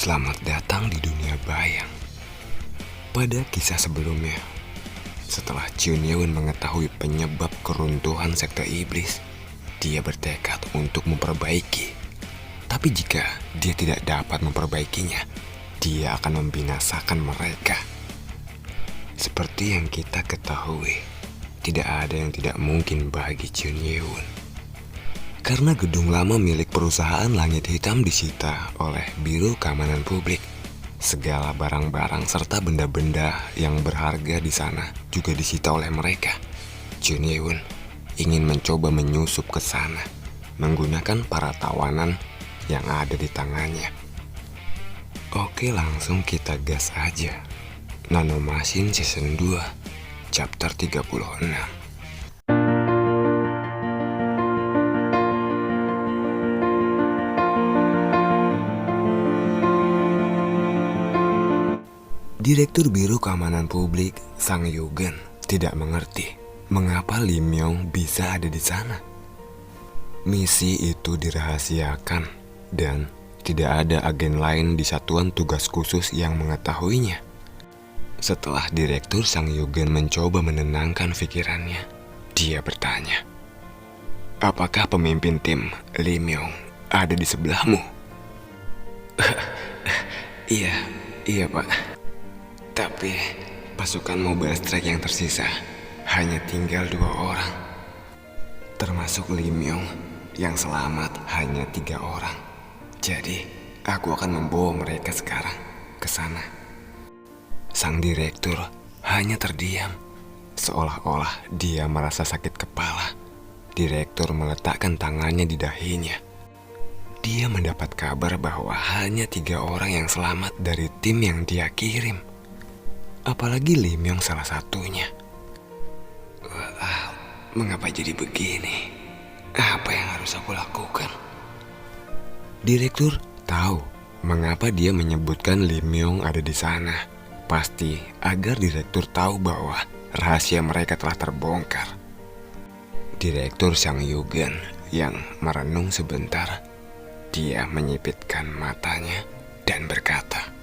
Selamat datang di dunia bayang. Pada kisah sebelumnya, setelah Chun Yeon mengetahui penyebab keruntuhan sekte iblis, dia bertekad untuk memperbaiki. Tapi jika dia tidak dapat memperbaikinya, dia akan membinasakan mereka. Seperti yang kita ketahui, tidak ada yang tidak mungkin bagi Chun Yeon. Karena gedung lama milik perusahaan Langit Hitam disita oleh Biro Keamanan Publik, segala barang-barang serta benda-benda yang berharga di sana juga disita oleh mereka. Chun Yeon ingin mencoba menyusup ke sana menggunakan para tawanan yang ada di tangannya. Oke, langsung kita gas aja. Nanomachine Season 2 Chapter 36. Direktur Biro Keamanan Publik, Sang Yugen, tidak mengerti mengapa Lee Myung bisa ada di sana. Misi itu dirahasiakan dan tidak ada agen lain di satuan tugas khusus yang mengetahuinya. Setelah Direktur Sang Yugen mencoba menenangkan pikirannya, dia bertanya, "Apakah pemimpin tim Lee Myung ada di sebelahmu?" Iya Pak. Tapi pasukan Mobile Strike yang tersisa hanya tinggal 2 orang. Termasuk Lee Myung yang selamat hanya 3 orang. Jadi aku akan membawa mereka sekarang ke sana. Sang direktur hanya terdiam, seolah-olah dia merasa sakit kepala. Direktur meletakkan tangannya di dahinya. Dia mendapat kabar bahwa hanya 3 orang yang selamat dari tim yang dia kirim. Apalagi Lee Myung salah satunya. Mengapa jadi begini? Apa yang harus aku lakukan? Direktur tahu mengapa dia menyebutkan Lee Myung ada di sana. Pasti agar direktur tahu bahwa rahasia mereka telah terbongkar. Direktur Sang Yugen yang merenung sebentar, dia menyipitkan matanya dan berkata,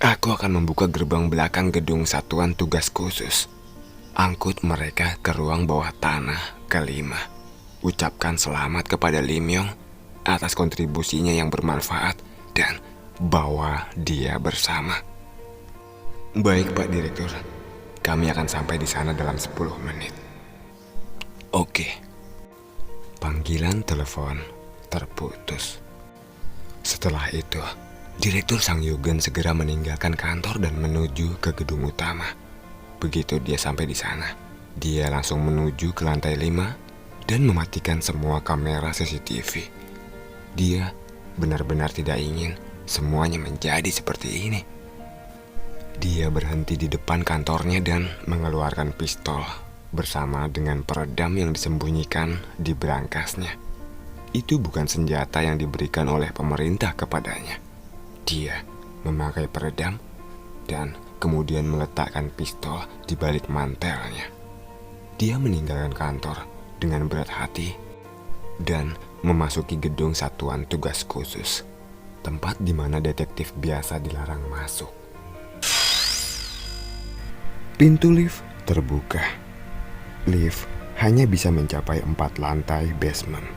"Aku akan membuka gerbang belakang gedung satuan tugas khusus. Angkut mereka ke ruang bawah tanah ke-5. Ucapkan selamat kepada Lee Myung atas kontribusinya yang bermanfaat dan bawa dia bersama." "Baik Pak Direktur, kami akan sampai di sana dalam 10 menit. Oke. Panggilan telepon terputus. Setelah itu, Direktur Sang Yugen segera meninggalkan kantor dan menuju ke gedung utama. Begitu dia sampai di sana, dia langsung menuju ke lantai 5 dan mematikan semua kamera CCTV. Dia benar-benar tidak ingin semuanya menjadi seperti ini. Dia berhenti di depan kantornya dan mengeluarkan pistol bersama dengan peredam yang disembunyikan di berangkasnya. Itu bukan senjata yang diberikan oleh pemerintah kepadanya. Dia memakai peredam dan kemudian meletakkan pistol di balik mantelnya. Dia meninggalkan kantor dengan berat hati dan memasuki gedung satuan tugas khusus, tempat di mana detektif biasa dilarang masuk. Pintu lift terbuka. Lift hanya bisa mencapai 4 lantai basement.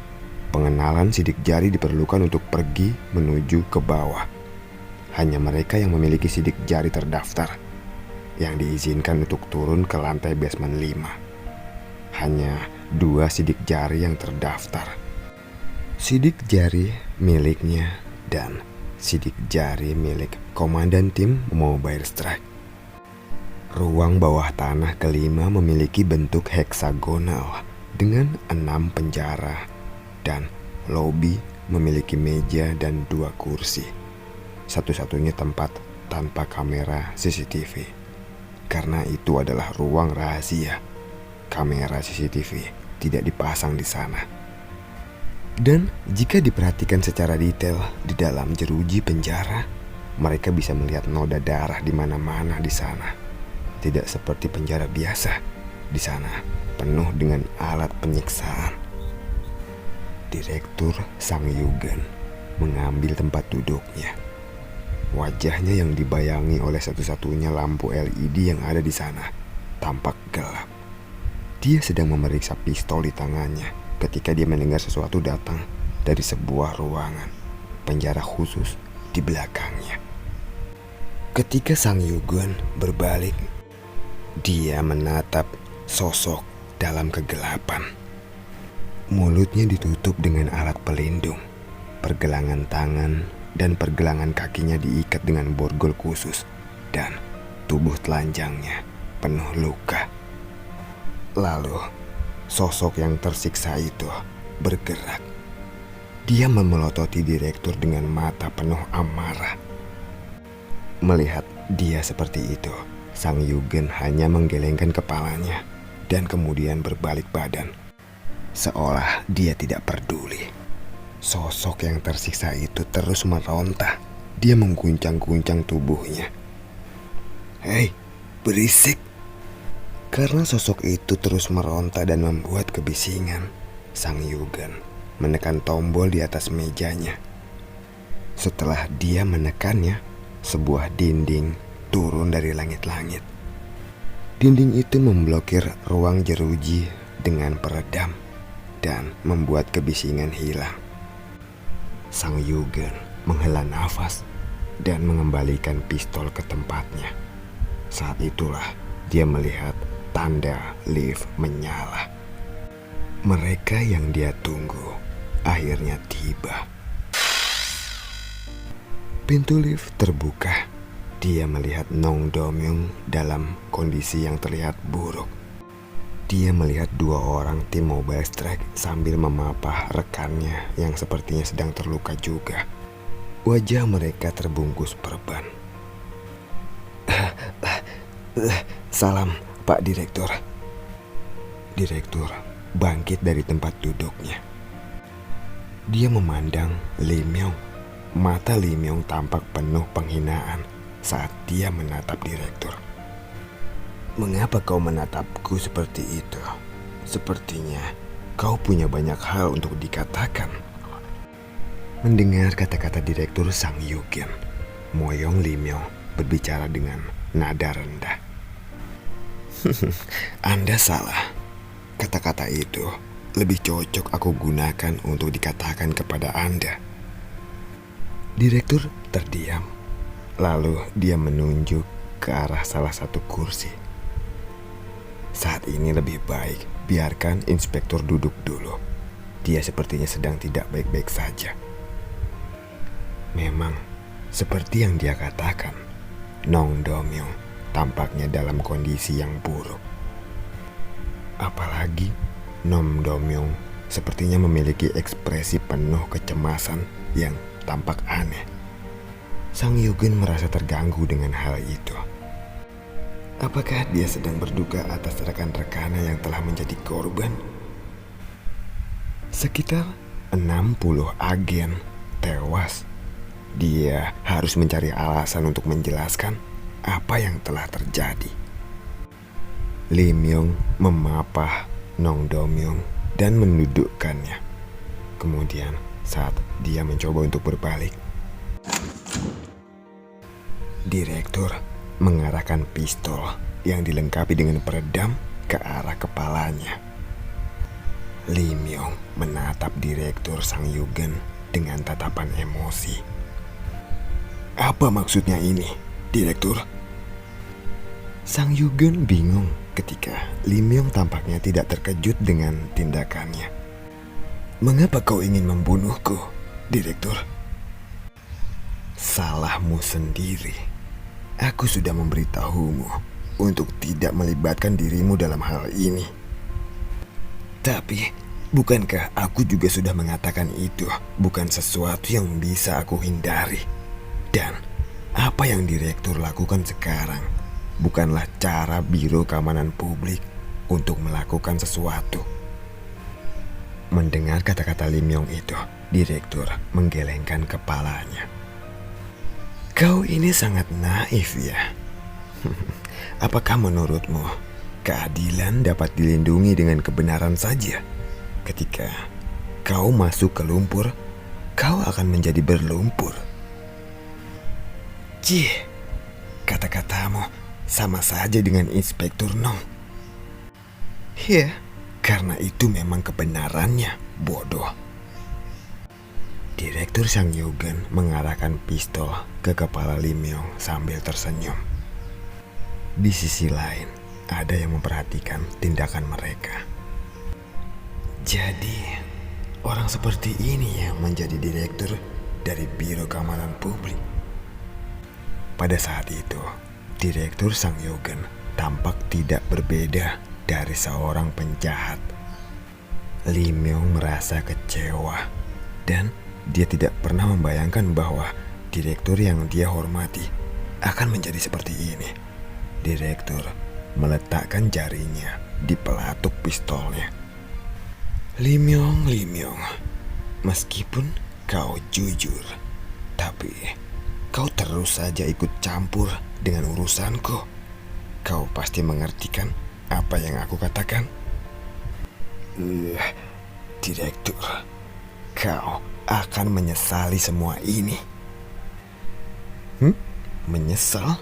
Pengenalan sidik jari diperlukan untuk pergi menuju ke bawah. Hanya mereka yang memiliki sidik jari terdaftar yang diizinkan untuk turun ke lantai basement 5. Hanya 2 sidik jari yang terdaftar. Sidik jari miliknya dan sidik jari milik komandan tim Mobile Strike. Ruang bawah tanah ke-5 memiliki bentuk heksagonal dengan 6 penjara dan lobi memiliki meja dan 2 kursi. Satu-satunya tempat tanpa kamera CCTV. Karena itu adalah ruang rahasia. Kamera CCTV tidak dipasang di sana. Dan jika diperhatikan secara detail di dalam jeruji penjara, mereka bisa melihat noda darah di mana-mana di sana. Tidak seperti penjara biasa. Di sana penuh dengan alat penyiksaan. Direktur Sang Yugen mengambil tempat duduknya. Wajahnya yang dibayangi oleh satu-satunya lampu LED yang ada di sana tampak gelap. Dia sedang memeriksa pistol di tangannya ketika dia mendengar sesuatu datang dari sebuah ruangan penjara khusus di belakangnya. Ketika Sang Yugen berbalik, dia menatap sosok dalam kegelapan. Mulutnya ditutup dengan alat pelindung. Pergelangan tangan dan pergelangan kakinya diikat dengan borgol khusus dan tubuh telanjangnya penuh luka. Lalu, sosok yang tersiksa itu bergerak. Dia memelototi direktur dengan mata penuh amarah. Melihat dia seperti itu, Sang Yugen hanya menggelengkan kepalanya dan kemudian berbalik badan, seolah dia tidak peduli. Sosok yang tersiksa itu terus meronta. Dia mengguncang-guncang tubuhnya. "Hei, berisik!" Karena sosok itu terus meronta dan membuat kebisingan, Sang Yugen menekan tombol di atas mejanya. Setelah dia menekannya, sebuah dinding turun dari langit-langit. Dinding itu memblokir ruang jeruji dengan peredam dan membuat kebisingan hilang. Sang Yugen menghela nafas dan mengembalikan pistol ke tempatnya. Saat itulah dia melihat tanda lift menyala. Mereka yang dia tunggu akhirnya tiba. Pintu lift terbuka. Dia melihat Nong Domyung dalam kondisi yang terlihat buruk. Dia melihat dua orang tim Mobile Strike sambil memapah rekannya yang sepertinya sedang terluka juga. Wajah mereka terbungkus perban. "Salam, Pak Direktur." Direktur bangkit dari tempat duduknya. Dia memandang Lee Myung. Mata Lee Myung tampak penuh penghinaan saat dia menatap direktur. "Mengapa kau menatapku seperti itu? Sepertinya kau punya banyak hal untuk dikatakan." Mendengar kata-kata direktur Sang Yugen, Moyong Lee Myung berbicara dengan nada rendah. "Anda salah. Kata-kata itu lebih cocok aku gunakan untuk dikatakan kepada Anda." Direktur terdiam. Lalu dia menunjuk ke arah salah satu kursi. "Saat ini lebih baik biarkan inspektur duduk dulu. Dia sepertinya sedang tidak baik-baik saja." Memang seperti yang dia katakan, Nong Domyung tampaknya dalam kondisi yang buruk. Apalagi Nong Domyung sepertinya memiliki ekspresi penuh kecemasan yang tampak aneh. Sang Yugen merasa terganggu dengan hal itu. Apakah dia sedang berduka atas rekan-rekannya yang telah menjadi korban? Sekitar 60 agen tewas. Dia harus mencari alasan untuk menjelaskan apa yang telah terjadi. Lee Myung memapah Nong Domyung dan mendudukkannya. Kemudian saat dia mencoba untuk berbalik, direktur mengarahkan pistol yang dilengkapi dengan peredam ke arah kepalanya. Lee Myung menatap direktur Sang Yugen dengan tatapan emosi. "Apa maksudnya ini, direktur?" Sang Yugen bingung ketika Lee Myung tampaknya tidak terkejut dengan tindakannya. "Mengapa kau ingin membunuhku, direktur?" "Salahmu sendiri. Aku sudah memberitahumu untuk tidak melibatkan dirimu dalam hal ini." "Tapi, bukankah aku juga sudah mengatakan itu bukan sesuatu yang bisa aku hindari? Dan apa yang direktur lakukan sekarang bukanlah cara Biro Keamanan Publik untuk melakukan sesuatu." Mendengar kata-kata Lee Myung itu, direktur menggelengkan kepalanya. "Kau ini sangat naif ya. Apakah menurutmu keadilan dapat dilindungi dengan kebenaran saja? Ketika kau masuk ke lumpur, kau akan menjadi berlumpur." Cih, kata-katamu sama saja dengan Inspektur Nong. Ya, karena itu memang kebenarannya, bodoh. Direktur Sang Yugen mengarahkan pistol ke kepala Lim Yong sambil tersenyum. Di sisi lain, ada yang memperhatikan tindakan mereka. Jadi, orang seperti ini yang menjadi direktur dari Biro Keamanan Publik. Pada saat itu, Direktur Sang Yugen tampak tidak berbeda dari seorang penjahat. Lim Yong merasa kecewa dan dia tidak pernah membayangkan bahwa direktur yang dia hormati akan menjadi seperti ini. Direktur meletakkan jarinya di pelatuk pistolnya. Lim Yong, meskipun kau jujur, tapi kau terus saja ikut campur dengan urusanku. Kau pasti mengerti kan apa yang aku katakan? Direktur, kau akan menyesali semua ini. Menyesal?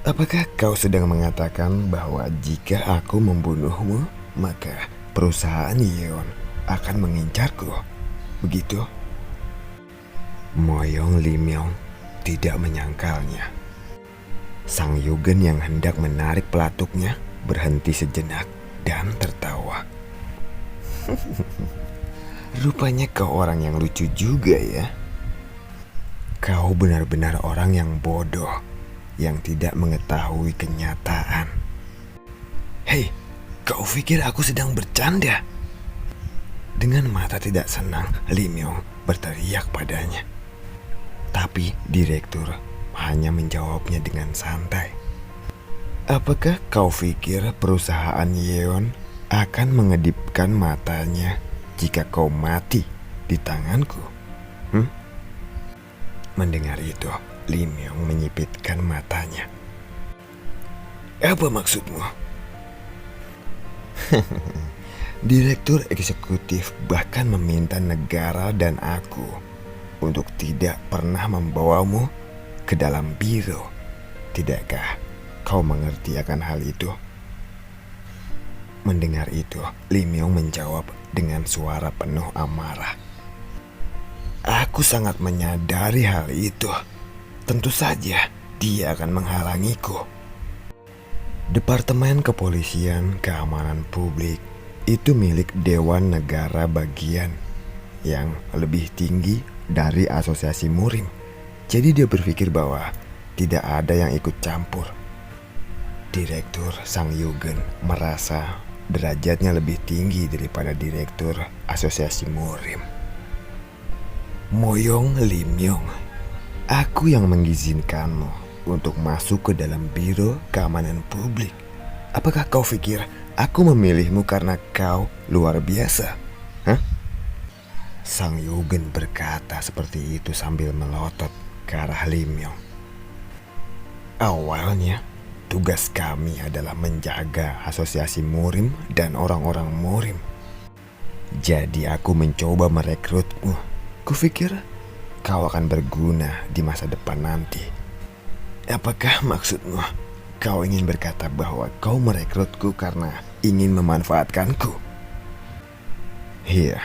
Apakah kau sedang mengatakan bahwa jika aku membunuhmu, maka perusahaan Yeon akan mengincarku? Begitu? Moyong Lim Yong tidak menyangkalnya. Sang Yugen yang hendak menarik pelatuknya berhenti sejenak dan tertawa. Rupanya kau orang yang lucu juga ya. Kau benar-benar orang yang bodoh yang tidak mengetahui kenyataan. Hei, kau pikir aku sedang bercanda? Dengan mata tidak senang, Lim Yong berteriak padanya. Tapi direktur hanya menjawabnya dengan santai. Apakah kau pikir perusahaan Yeon akan mengedipkan matanya jika kau mati di tanganku? Mendengar itu, Lim Yong menyipitkan matanya. Apa maksudmu? Direktur eksekutif bahkan meminta negara dan aku untuk tidak pernah membawamu ke dalam biro. Tidakkah kau mengerti akan hal itu? Mendengar itu, Lim Yong menjawab dengan suara penuh amarah. Aku sangat menyadari hal itu. Tentu saja dia akan menghalangiku. Departemen Kepolisian Keamanan Publik itu milik Dewan Negara Bagian yang lebih tinggi dari Asosiasi Murim. Jadi dia berpikir bahwa tidak ada yang ikut campur. Direktur Sang Yugen merasa derajatnya lebih tinggi daripada direktur Asosiasi Murim. Moyong Lim Yong, aku yang mengizinkanmu untuk masuk ke dalam Biro Keamanan Publik. Apakah kau pikir aku memilihmu karena kau luar biasa? Hah? Sang Yugen berkata seperti itu sambil melotot ke arah Lim Yong. Awalnya, tugas kami adalah menjaga Asosiasi Murim dan orang-orang Murim. Jadi aku mencoba merekrutmu. Kupikir kau akan berguna di masa depan nanti. Apakah maksudmu? Kau ingin berkata bahwa kau merekrutku karena ingin memanfaatkanku? Iya,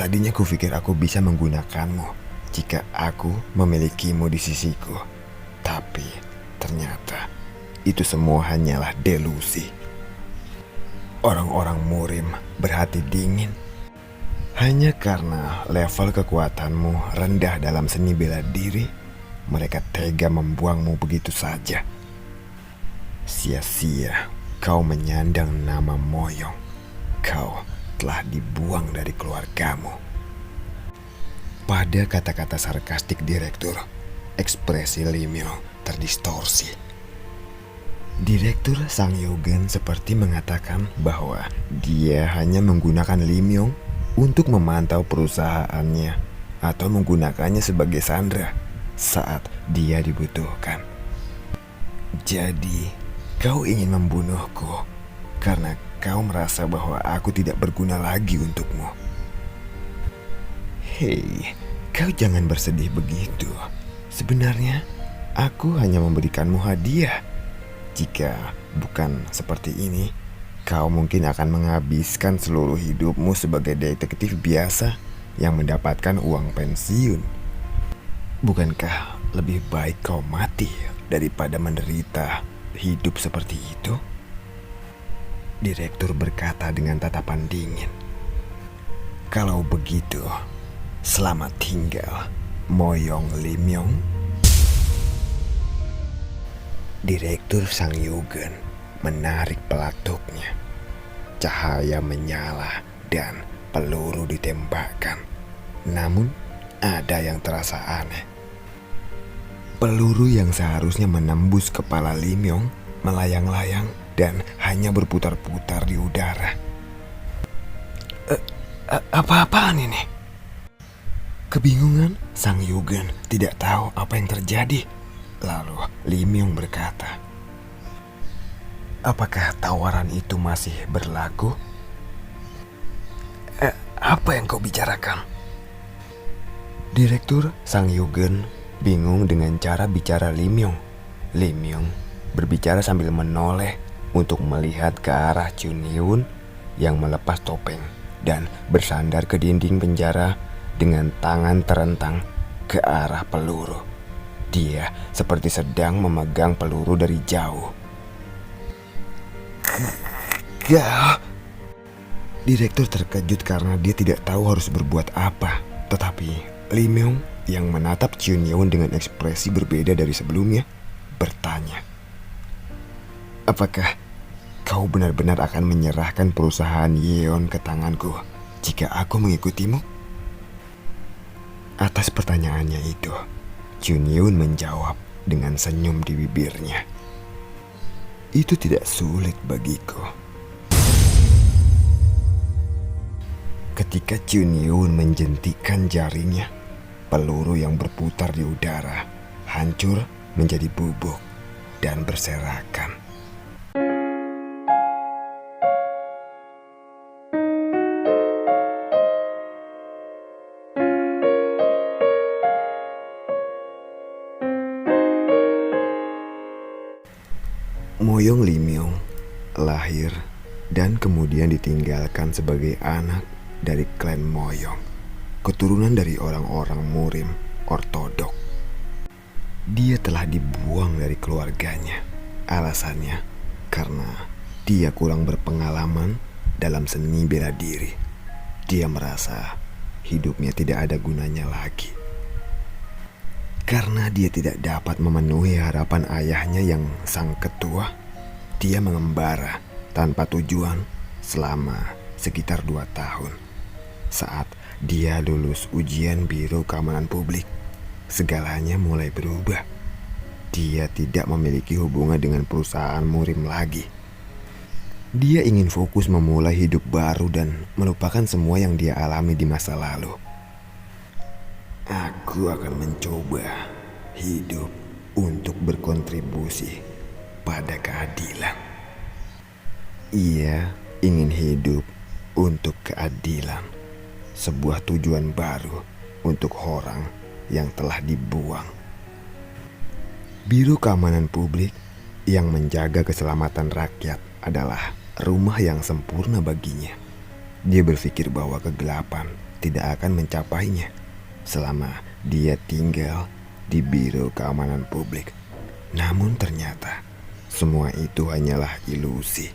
tadinya kupikir aku bisa menggunakanmu jika aku memilikimu di sisiku. Tapi ternyata itu semua hanyalah delusi. Orang-orang Murim berhati dingin. Hanya karena level kekuatanmu rendah dalam seni bela diri, mereka tega membuangmu begitu saja. Sia-sia kau menyandang nama Moyong. Kau telah dibuang dari keluargamu. Pada kata-kata sarkastik direktur, ekspresi Lim Yong terdistorsi. Direktur Sang Yugen seperti mengatakan bahwa dia hanya menggunakan Lim Yong untuk memantau perusahaannya atau menggunakannya sebagai sandera saat dia dibutuhkan. Jadi, kau ingin membunuhku karena kau merasa bahwa aku tidak berguna lagi untukmu. Hei, kau jangan bersedih begitu. Sebenarnya, Aku hanya memberikanmu hadiah. Jika bukan seperti ini, kau mungkin akan menghabiskan seluruh hidupmu sebagai detektif biasa yang mendapatkan uang pensiun. Bukankah lebih baik kau mati daripada menderita hidup seperti itu? Direktur berkata dengan tatapan dingin. Kalau begitu, selamat tinggal, Moyong Limyong. Direktur Sang Yugen menarik pelatuknya. Cahaya menyala dan peluru ditembakkan. Namun ada yang terasa aneh. Peluru yang seharusnya menembus kepala Limyong melayang-layang dan hanya berputar-putar di udara. Apa-apaan ini? Kebingungan, Sang Yugen tidak tahu apa yang terjadi. Lalu Limyong berkata, apakah tawaran itu masih berlaku? Apa yang kau bicarakan? Direktur Sang Yugen bingung dengan cara bicara Limyong. Limyong berbicara sambil menoleh untuk melihat ke arah Chunyewon yang melepas topeng dan bersandar ke dinding penjara dengan tangan terentang ke arah peluru. Dia seperti sedang memegang peluru dari jauh. Ya. Direktur terkejut karena dia tidak tahu harus berbuat apa. Tetapi Limyong yang menatap Chunyewon dengan ekspresi berbeda dari sebelumnya bertanya, apakah kau benar-benar akan menyerahkan perusahaan Yeon ke tanganku jika aku mengikutimu? Atas pertanyaannya itu, Chunyewon menjawab dengan senyum di bibirnya. Itu tidak sulit bagiku. Ketika Chunyewon menjentikkan jarinya, peluru yang berputar di udara hancur menjadi bubuk dan berserakan. Moyong Limyong lahir dan kemudian ditinggalkan sebagai anak dari klan Moyong, keturunan dari orang-orang Murim ortodok. Dia telah dibuang dari keluarganya. Alasannya karena dia kurang berpengalaman dalam seni bela diri. Dia merasa hidupnya tidak ada gunanya lagi. Karena dia tidak dapat memenuhi harapan ayahnya yang sang ketua, dia mengembara tanpa tujuan selama sekitar 2 tahun. Saat dia lulus ujian Biro Keamanan Publik, segalanya mulai berubah. Dia tidak memiliki hubungan dengan perusahaan Murim lagi. Dia ingin fokus memulai hidup baru dan melupakan semua yang dia alami di masa lalu. Aku akan mencoba hidup untuk berkontribusi pada keadilan. Ia ingin hidup untuk keadilan, sebuah tujuan baru untuk orang yang telah dibuang. Biro Keamanan Publik yang menjaga keselamatan rakyat adalah rumah yang sempurna baginya. Dia berpikir bahwa kegelapan tidak akan mencapainya selama dia tinggal di Biro Keamanan Publik. Namun ternyata semua itu hanyalah ilusi.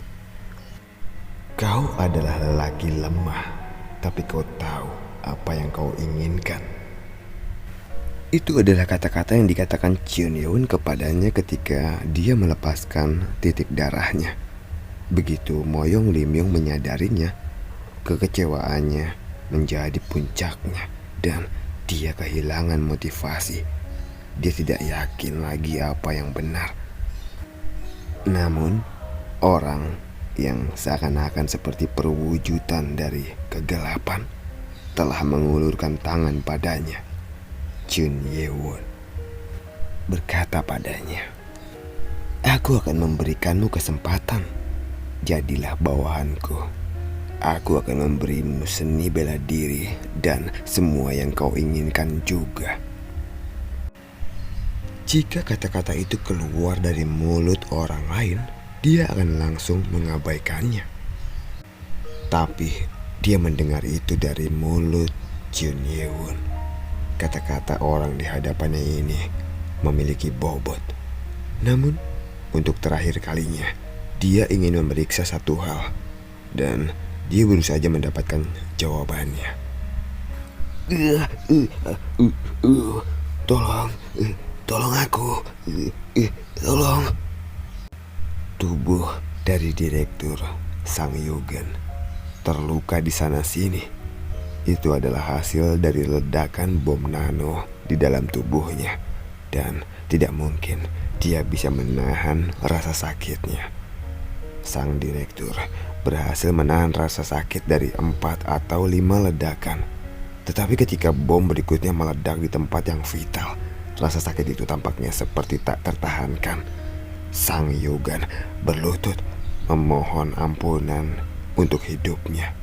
Kau adalah lelaki lemah, tapi kau tahu apa yang kau inginkan. Itu adalah kata-kata yang dikatakan Chunyewon kepadanya ketika dia melepaskan titik darahnya. Begitu Moyong Limyong menyadarinya, kekecewaannya menjadi puncaknya dan dia kehilangan motivasi. Dia tidak yakin lagi apa yang benar. Namun, orang yang seakan-akan seperti perwujudan dari kegelapan telah mengulurkan tangan padanya. Chunyewon berkata padanya, aku akan memberikanmu kesempatan. Jadilah bawahanku. Aku akan memberimu seni bela diri dan semua yang kau inginkan juga. Jika kata-kata itu keluar dari mulut orang lain, dia akan langsung mengabaikannya. Tapi dia mendengar itu dari mulut Jun Ye-won. Kata-kata orang di hadapannya ini memiliki bobot. Namun, untuk terakhir kalinya, dia ingin memeriksa satu hal. Dan dia baru saja mendapatkan jawabannya. Tolong aku, tolong. Tubuh dari Direktur Sang Yugen terluka di sana sini. Itu adalah hasil dari ledakan bom nano di dalam tubuhnya. Dan tidak mungkin dia bisa menahan rasa sakitnya. Sang direktur berhasil menahan rasa sakit dari 4 atau 5 ledakan. Tetapi ketika bom berikutnya meledak di tempat yang vital, rasa sakit itu tampaknya seperti tak tertahankan. Sang Yugen berlutut memohon ampunan untuk hidupnya.